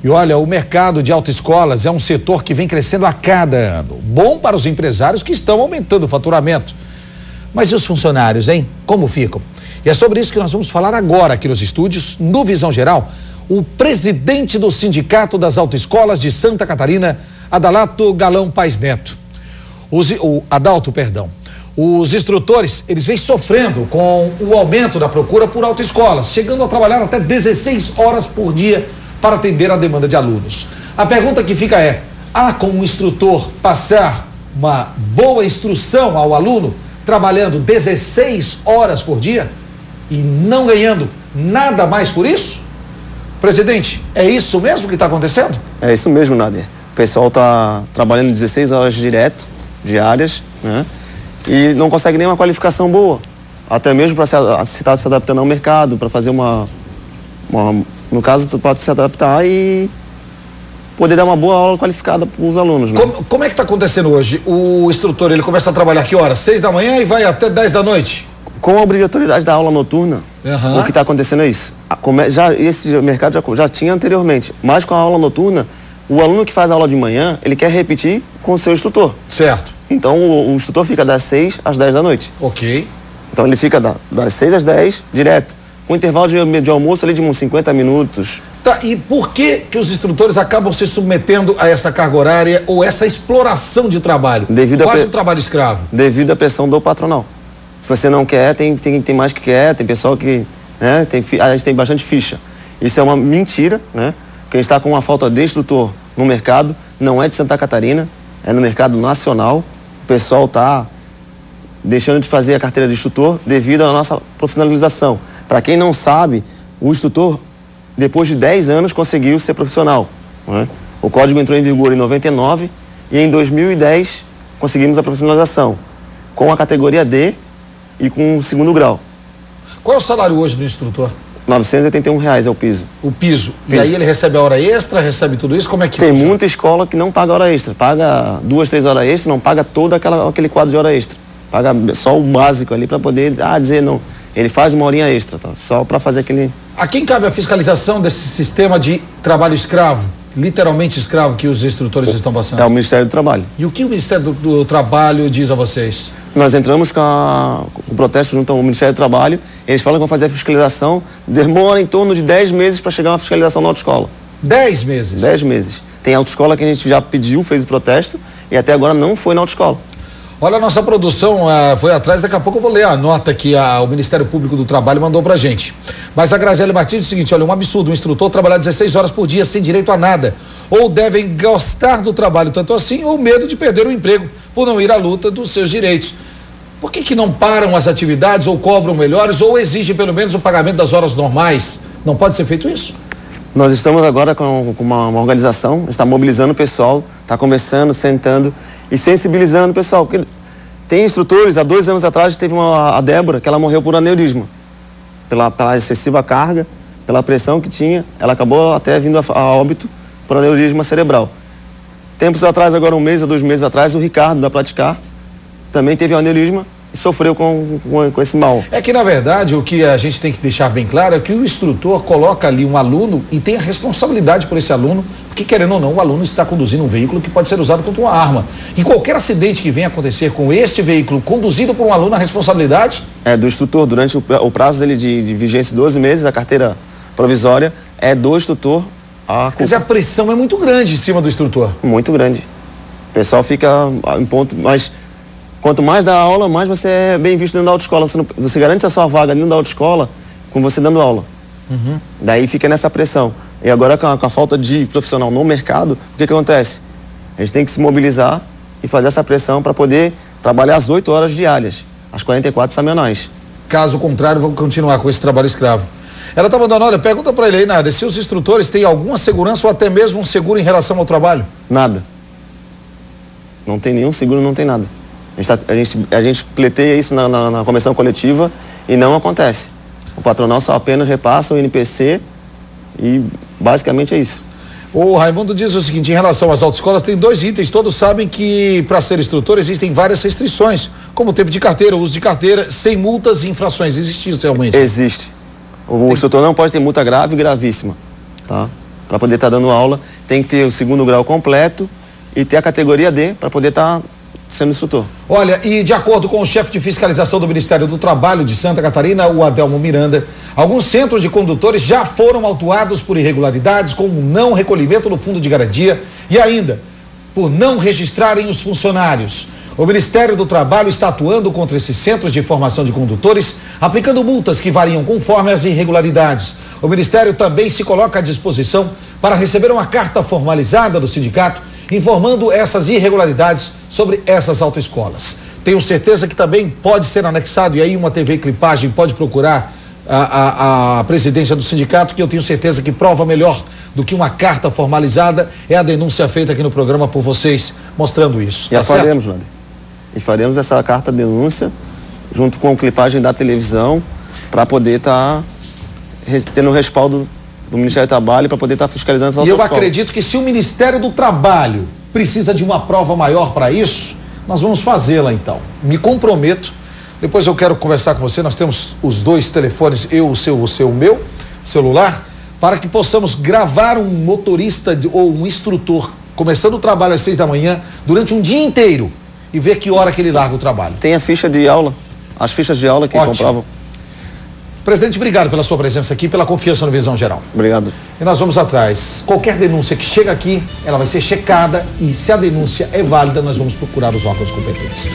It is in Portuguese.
E olha, o mercado de autoescolas é um setor que vem crescendo a cada ano. Bom para os empresários que estão aumentando o faturamento. Mas e os funcionários, hein? Como ficam? E é sobre isso que nós vamos falar agora aqui nos estúdios, no Visão Geral, o presidente do Sindicato das Autoescolas de Santa Catarina, Adalto Galão Paes Neto. Adalto, perdão. Os instrutores, eles vêm sofrendo com o aumento da procura por autoescolas, chegando a trabalhar até 16 horas por dia para atender a demanda de alunos. A pergunta que fica é: há como o instrutor passar uma boa instrução ao aluno trabalhando 16 horas por dia e não ganhando nada mais por isso? Presidente, é isso mesmo que está acontecendo? É isso mesmo, Nader. O pessoal está trabalhando 16 horas diárias, né? E não consegue nem uma qualificação boa. Até mesmo para se estar se adaptando ao mercado, para fazer no caso, pode se adaptar e poder dar uma boa aula qualificada para os alunos, né? Como é que está acontecendo hoje? O instrutor, ele começa a trabalhar que horas? 6 da manhã e vai até 10 da noite? Com a obrigatoriedade da aula noturna, o que está acontecendo é isso. Esse mercado já tinha anteriormente, mas com a aula noturna, o aluno que faz a aula de manhã, ele quer repetir com o seu instrutor. Certo. Então o instrutor fica das 6 às 10 da noite. Ok. Então ele fica das 6 às 10 direto. Com intervalo de almoço ali de uns 50 minutos. Tá, e por que os instrutores acabam se submetendo a essa carga horária ou essa exploração de trabalho? Quase um trabalho escravo. Devido à pressão do patronal. Se você não quer, tem mais que quer, tem pessoal que, né, a gente tem bastante ficha. Isso é uma mentira, né? Porque a gente está com uma falta de instrutor no mercado, não é de Santa Catarina, é no mercado nacional. O pessoal está deixando de fazer a carteira de instrutor devido à nossa profissionalização. Para quem não sabe, o instrutor, depois de 10 anos, conseguiu ser profissional, né? O código entrou em vigor em 99 e em 2010 conseguimos a profissionalização com a categoria D e com o 2º grau. Qual é o salário hoje do instrutor? R$ 981 é o piso. O piso. E aí ele recebe a hora extra, recebe tudo isso? Como é que Tem funciona? muita escola que não paga hora extra. Paga 2, 3 horas extra, não paga todo aquele quadro de hora extra. Paga só o básico ali para poder dizer não. Ele faz uma horinha extra, tá? Só para fazer aquele... A quem cabe a fiscalização desse sistema de trabalho escravo, literalmente escravo, que os instrutores estão passando? É o Ministério do Trabalho. E o que o Ministério do Trabalho diz a vocês? Nós entramos com o protesto junto ao Ministério do Trabalho, eles falam que vão fazer a fiscalização, demora em torno de 10 meses para chegar uma fiscalização na autoescola. 10 meses? 10 meses. Tem autoescola que a gente já pediu, fez o protesto, e até agora não foi na autoescola. Olha, a nossa produção foi atrás, daqui a pouco eu vou ler a nota que o Ministério Público do Trabalho mandou pra gente. Mas a Graziele Martins diz o seguinte: olha, um absurdo, um instrutor trabalhar 16 horas por dia sem direito a nada. Ou devem gostar do trabalho tanto assim, ou medo de perder o emprego por não ir à luta dos seus direitos. Por que não param as atividades, ou cobram melhores, ou exigem pelo menos o pagamento das horas normais? Não pode ser feito isso? Nós estamos agora com uma organização, está mobilizando o pessoal, está conversando, sentando e sensibilizando o pessoal. Porque tem instrutores, há 2 anos atrás teve a Débora, que ela morreu por aneurisma. Pela excessiva carga, pela pressão que tinha, ela acabou até vindo a óbito por aneurisma cerebral. Tempos atrás, agora 1 mês ou 2 meses atrás, o Ricardo da Platicar também teve aneurisma e sofreu com esse mal. É que, na verdade, o que a gente tem que deixar bem claro é que o instrutor coloca ali um aluno e tem a responsabilidade por esse aluno, porque, querendo ou não, o aluno está conduzindo um veículo que pode ser usado contra uma arma. E qualquer acidente que venha acontecer com este veículo conduzido por um aluno, a responsabilidade é do instrutor. Durante o prazo dele de vigência, 12 meses, a carteira provisória é do instrutor. Quer dizer, a pressão é muito grande em cima do instrutor. Muito grande. O pessoal fica em ponto, mas quanto mais dá aula, mais você é bem visto dentro da autoescola. Você garante a sua vaga dentro da autoescola com você dando aula. Daí fica nessa pressão. E agora com a falta de profissional no mercado, o que acontece? A gente tem que se mobilizar e fazer essa pressão para poder trabalhar as 8 horas diárias, as 44 semanais. Caso contrário, vão continuar com esse trabalho escravo. Ela está mandando, olha, pergunta para ele aí, Nada, se os instrutores têm alguma segurança ou até mesmo um seguro em relação ao trabalho? Nada. Não tem nenhum seguro, não tem nada. A gente pleiteia isso na convenção coletiva e não acontece. O patronal só apenas repassa o NPC e basicamente é isso. O Raimundo diz o seguinte: em relação às autoescolas, tem 2 itens. Todos sabem que para ser instrutor existem várias restrições, como o tempo de carteira, o uso de carteira, sem multas e infrações. Existe isso realmente? Existe. O instrutor não pode ter multa grave e gravíssima, tá? para poder estar dando aula, tem que ter o 2º grau completo e ter a categoria D para poder estar sendo instrutor. Olha, e de acordo com o chefe de fiscalização do Ministério do Trabalho de Santa Catarina, o Adelmo Miranda, alguns centros de condutores já foram autuados por irregularidades, como não recolhimento do fundo de garantia e ainda por não registrarem os funcionários. O Ministério do Trabalho está atuando contra esses centros de formação de condutores, aplicando multas que variam conforme as irregularidades. O Ministério também se coloca à disposição para receber uma carta formalizada do sindicato informando essas irregularidades sobre essas autoescolas. Tenho certeza que também pode ser anexado, e aí uma TV Clipagem pode procurar a presidência do sindicato, que eu tenho certeza que prova melhor do que uma carta formalizada é a denúncia feita aqui no programa por vocês, mostrando isso. E faremos, Nader. E faremos essa carta denúncia junto com a clipagem da televisão para poder estar tendo o respaldo do Ministério do Trabalho para poder estar fiscalizando essa autoescola. E eu acredito que se o Ministério do Trabalho precisa de uma prova maior para isso, nós vamos fazê-la então. Me comprometo. Depois eu quero conversar com você, nós temos os 2 telefones, o meu celular, para que possamos gravar um motorista ou um instrutor, começando o trabalho às 6 da manhã, durante um dia inteiro, e ver que hora que ele larga o trabalho. Tem a ficha de aula, as fichas de aula que comprovam. Presidente, obrigado pela sua presença aqui, pela confiança no Visão Geral. Obrigado. E nós vamos atrás. Qualquer denúncia que chega aqui, ela vai ser checada, e se a denúncia é válida, nós vamos procurar os órgãos competentes.